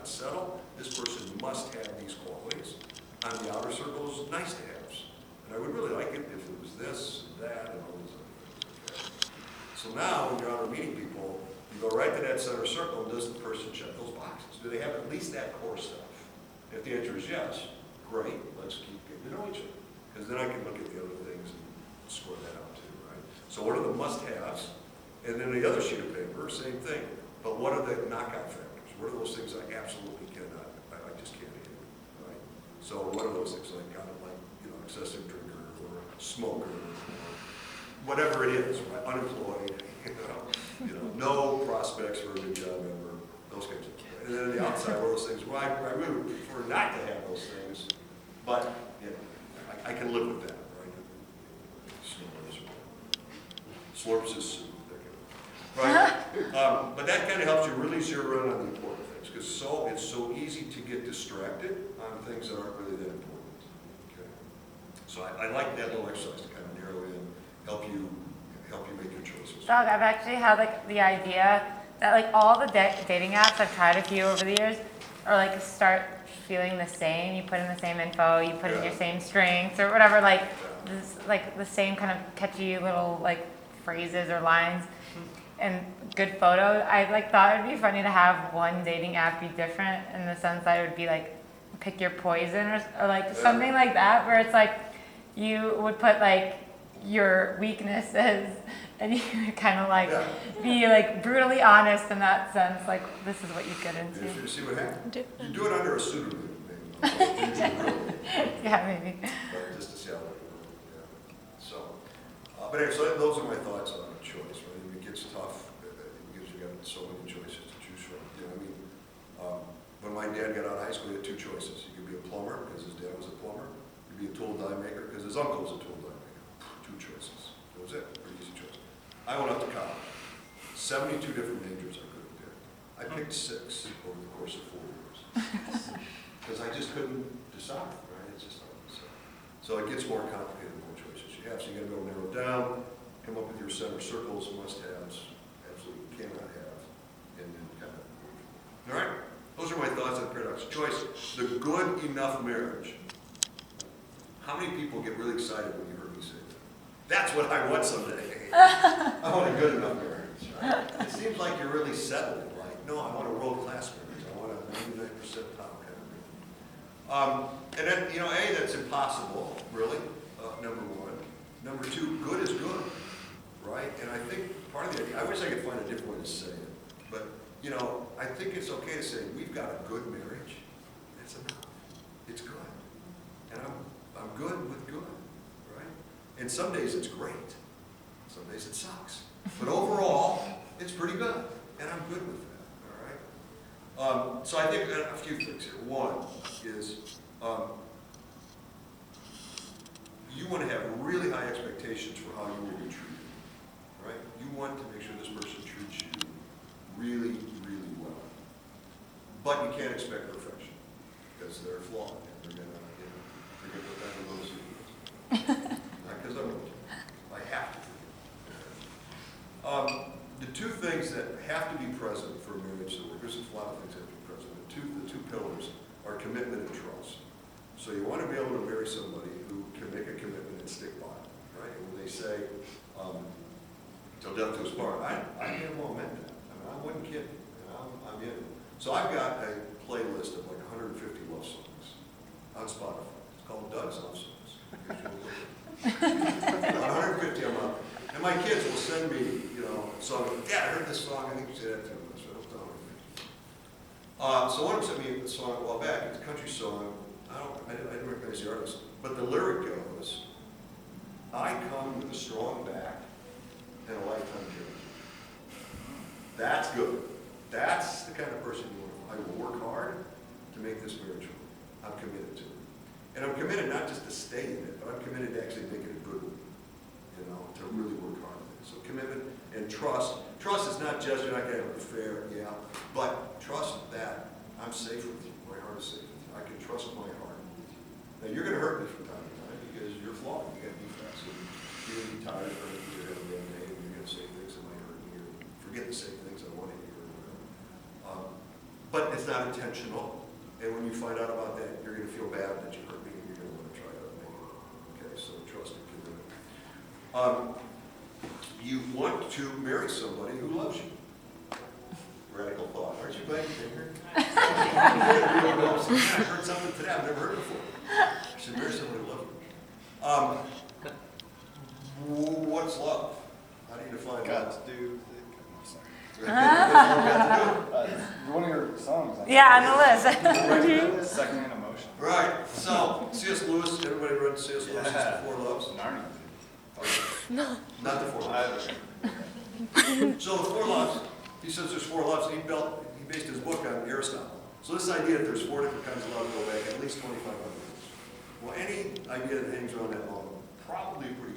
not settle, this person must have these qualities. On the outer circles, nice to haves. And I would really like it if it was this, that, and all these other things. Okay? So now, when you're out meeting people, you go right to that center circle, and does the person check those boxes? Do they have at least that core stuff? If the answer is yes, great, let's keep getting to know each other. Because then I can look at the other things and score that out too, right? So what are the must-haves? And then the other sheet of paper, same thing. But what are the knockout factors? What are those things I absolutely cannot, I just can't handle, right? So what are those things like, kind of like, excessive drinker or smoker or whatever it is, right? Unemployed, no prospects for a good job ever, those kinds of things. Right? And then on the outside, what are those things? Well, I really would prefer not to have those things, but I can live with that, right? Slurps is soup. Right? But that kind of helps you really zero in on the important things, because it's so easy to get distracted on things that aren't really that important. Okay? So I like that little exercise to kind of narrow in, help you make your choices. Doug, I've actually had like the idea that like all the dating apps, I've tried a few over the years, are like start feeling the same. You put in the same info, you put in your same strengths or whatever, like this, like the same kind of catchy little like phrases or lines. And good photo. I like thought it'd be funny to have one dating app be different in the sense that it would be like pick your poison or like something like that, where it's like you would put like your weaknesses and you would kind of like be like brutally honest in that sense, like this is what you get into. You see what happens. You do it under a pseudonym, maybe. Yeah, maybe. But just to see how it goes. Yeah. So, but anyway, so those are my thoughts on choice. Right? It gets tough because you got so many choices to choose from. When my dad got out of high school, he had two choices. He could be a plumber because his dad was a plumber. He could be a tool die maker because his uncle was a tool die maker. Two choices. That was it. Pretty easy choice. I went up to college. 72 different majors I could have picked. I picked 6 over the course of 4 years because I just couldn't decide. Right? It's just hard to decide. So it gets more complicated the more choices you have. So you got to go narrow down, come up with your center circles, must-haves, absolutely cannot have, and then kind of. All right. Those are my thoughts on paradox of choice. The good enough marriage. How many people get really excited when you heard me say that? That's what I want someday. I want a good enough marriage. Right? It seems like you're really settled. Like, no, I want a world-class marriage. I want a 99% top kind of marriage. And then, that's impossible, really, number one. Number two, good is good, right? And I think part of the idea, I wish I could find a different way to say it, but I think it's okay to say we've got a good marriage. That's enough. It's good. And I'm good with good, right? And some days it's great. Some days it sucks. But overall, it's pretty good. And I'm good with that, all right? So I think a few things here. One is you want to have really high expectations for how you will be treated, right? You want to make sure this person treats you really, really well. But you can't expect perfection because they're flawed and they're going to put that in those sequences. Not because I'm going to. I have to. The two things that have to be present for a marriage to work, there's a lot of things that have to be present. The two pillars are commitment and trust. So you want to be able to marry somebody who can make a commitment and stick by it, right? And when they say, till death do us part, I damn well meant that. I wasn't kidding, and I'm in. So I've got a playlist of like 150 love songs on Spotify. It's called Doug's Love Songs. 150 I'm up. And my kids will send me, a song. Dad, I heard this song. I think you said that too. So it's 150. So one of them sent me a song a while back. It's a country song. I didn't recognize the artist, but the lyric goes, "I come with a strong back and a lifetime journey." That's good. That's the kind of person you want. I will work hard to make this marriage work. I'm committed to it. And I'm committed not just to stay in it, but I'm committed to actually make it a good one. To really work hard at it. So commitment and trust. Trust is not just you're not going to have an affair, but trust that I'm safe with you. My heart is safe with you. I can trust my heart with you. Now you're going to hurt me from time to time because you're flawed. You got defects. And you're going to be tired of hurting me. You're going to be okay, and you're going to say things that might hurt me or forget to say things I want to hear or whatever. But it's not intentional, and when you find out about that, you're gonna feel bad that you hurt me, and you're gonna wanna try to make it. Okay, so trust and commitment. You want to marry somebody who loves you. Radical thought. Aren't you glad you came here? I heard something today I've never heard before. I should marry somebody who loves me. What's love? How do you define Got love? to do. One of your songs. Yeah, on the list. Second-hand emotion. Right. So C.S. Lewis. Everybody read C.S. Lewis' Yeah. The Four Loves? Narnia. Not the Four Loves. So the Four Loves. He says there's four loves. He based his book on Aristotle. So this idea that there's four different kinds of love go back at least 2,500 years. Well, any idea that hangs around that long, probably pretty